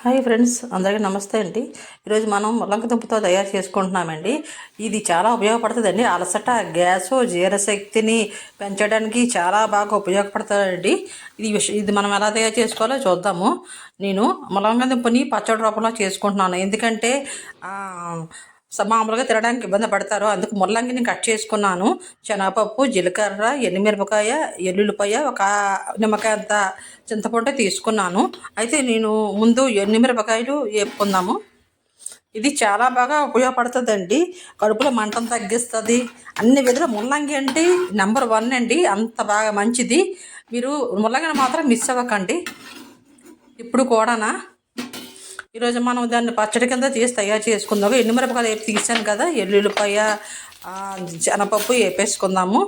Hi friends, అందరికీ నమస్తే అండి. ఈరోజు మనం ముల్లంగి దుంపతో తయారు చేసుకుంటున్నామండి. ఇది చాలా ఉపయోగపడుతుందండి. అలసట, గ్యాసు, జీర్ణశక్తిని పెంచడానికి చాలా బాగా ఉపయోగపడుతుందండి. ఇది మనం ఎలా తయారు చేసుకోవాలో చూద్దాము. నేను ముల్లంగి దుంపని పచ్చడి రూపంలో చేసుకుంటున్నాను. ఎందుకంటే మామూలుగా తినడానికి ఇబ్బంది పడతారు. అందుకు ముల్లంగిని కట్ చేసుకున్నాను. శనగపప్పు, జీలకర్ర, ఎండుమిరపకాయ, ఎల్లుల్లిపాయ, ఒక నిమ్మకాయ అంత చింతపండు తీసుకున్నాను. అయితే నేను ముందు ఎండుమిరపకాయలు వేపుకుందాము. ఇది చాలా బాగా ఉపయోగపడుతుందండి. కడుపులో మంటను తగ్గిస్తుంది. అన్ని విధాలు ముల్లంగి అంటే నెంబర్ 1 అండి. అంత బాగా మంచిది. మీరు ముల్లంగిని మాత్రం మిస్ అవ్వకండి. ఇప్పుడు కూడానా ఈరోజు మనం దాన్ని పచ్చడి కింద తీసి తయారు చేసుకుందాము. ఎండుమిరపకాయలు వేపి తీసాను కదా, ఎల్లుల్లిపాయ, శనగపప్పు వేపేసుకుందాము.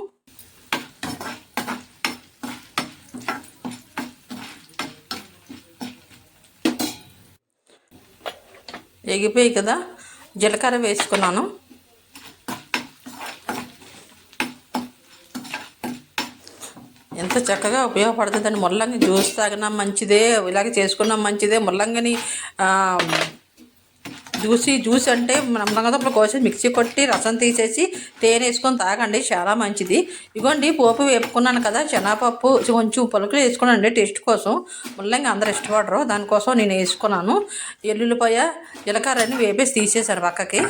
ఎగిపోయి కదా, జీలకర్ర వేసుకున్నాను. ఎంత చక్కగా ఉపయోగపడుతుందండి. ముల్లంగి జ్యూస్ తాగినా మంచిదే, ఇలాగే చేసుకున్నా మంచిదే. ముల్లంగిని జ్యూస్ అంటే ముల్లంగదుంపలు కోసి మిక్సీ కొట్టి రసం తీసేసి తేనె వేసుకొని తాగండి, చాలా మంచిది. ఇగోండి, పోపు వేపుకున్నాను కదా, శనగపప్పు కొంచెం పలుకులు వేసుకున్నానండి టేస్ట్ కోసం. ముల్లంగి అందరూ ఇష్టపడరు, దానికోసం నేను వేసుకున్నాను. ఎల్లుల్లిపాయ, జీలకర్రని వేపేసి తీసేసాను పక్కకి.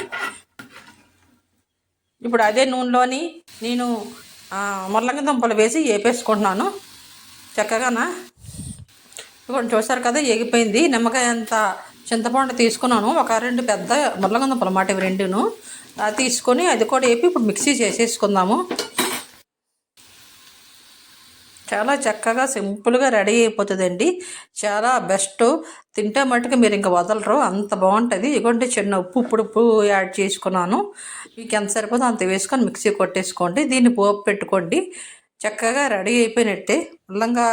ఇప్పుడు అదే నూనెలోని నేను ముల్లంగి దుంపలు వేసి వేపేసుకుంటున్నాను చక్కగానా. ఇప్పుడు చూసారు కదా, ఎగిపోయింది. నిమ్మకాయ అంత చింతపండు తీసుకున్నాను. ఒక 2 పెద్ద ముల్లంగి దుంపలు అన్నమాట, ఇవి 2ను తీసుకొని అది కూడా వేపి ఇప్పుడు మిక్సీ చేసేసుకుందాము. చాలా చక్కగా సింపుల్గా రెడీ అయిపోతుందండి. చాలా బెస్ట్. తింటే మట్టుకు మీరు ఇంకా వదలరు, అంత బాగుంటుంది. ఇగోండి, చిన్న ఉప్పు యాడ్ చేసుకున్నాను. మీకు ఎంత సరిపోతుందో అంత వేసుకొని మిక్సీ కొట్టేసుకోండి. దీన్ని పోపు పెట్టుకోండి. చక్కగా రెడీ అయిపోయినట్టే. ముల్లంగా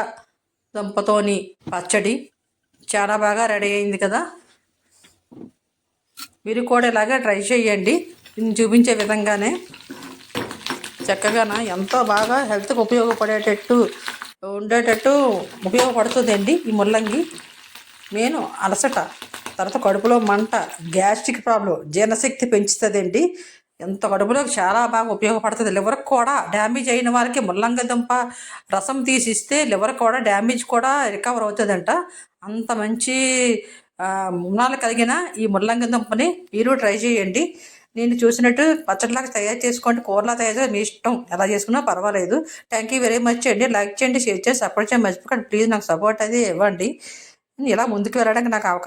దుంపతోని పచ్చడి చాలా బాగా రెడీ అయింది కదా. మీరు కూడా ఇలాగే ట్రై చేయండి, నేను చూపించే విధంగానే. చక్కగాన ఎంతో బాగా హెల్త్కి ఉపయోగపడేటట్టు ఉండేటట్టు ఉపయోగపడుతుందండి ఈ ముల్లంగి. నేను అలసట, తర్వాత కడుపులో మంట, గ్యాస్ట్రిక్ ప్రాబ్లం, జీర్ణశక్తి పెంచుతుందండి. ఎంత కడుపులోకి చాలా బాగా ఉపయోగపడుతుంది. లివర్కి కూడా డ్యామేజ్ అయిన వారికి ముల్లంగి దుంప రసం తీసిస్తే లివర్ కూడా డ్యామేజ్ కూడా రికవర్ అవుతుందంట. అంత మంచి గుణాలు కలిగిన ఈ ముల్లంగి దుంపని మీరు ట్రై చేయండి. నేను చూసినట్టు పచ్చడిలాగా తయారు చేసుకోండి, కూరలా తయారు చేసి మీ ఇష్టం, ఎలా చేసుకున్నా పర్వాలేదు. థ్యాంక్ యూ వెరీ మచ్ అండి. లైక్ చేయండి, షేర్ చేసి సపోర్ట్ చేయండి, మర్చిపోకండి ప్లీజ్. నాకు సపోర్ట్ అది ఇవ్వండి. ఇలా ముందుకు వెళ్ళడానికి నాకు అవకాశం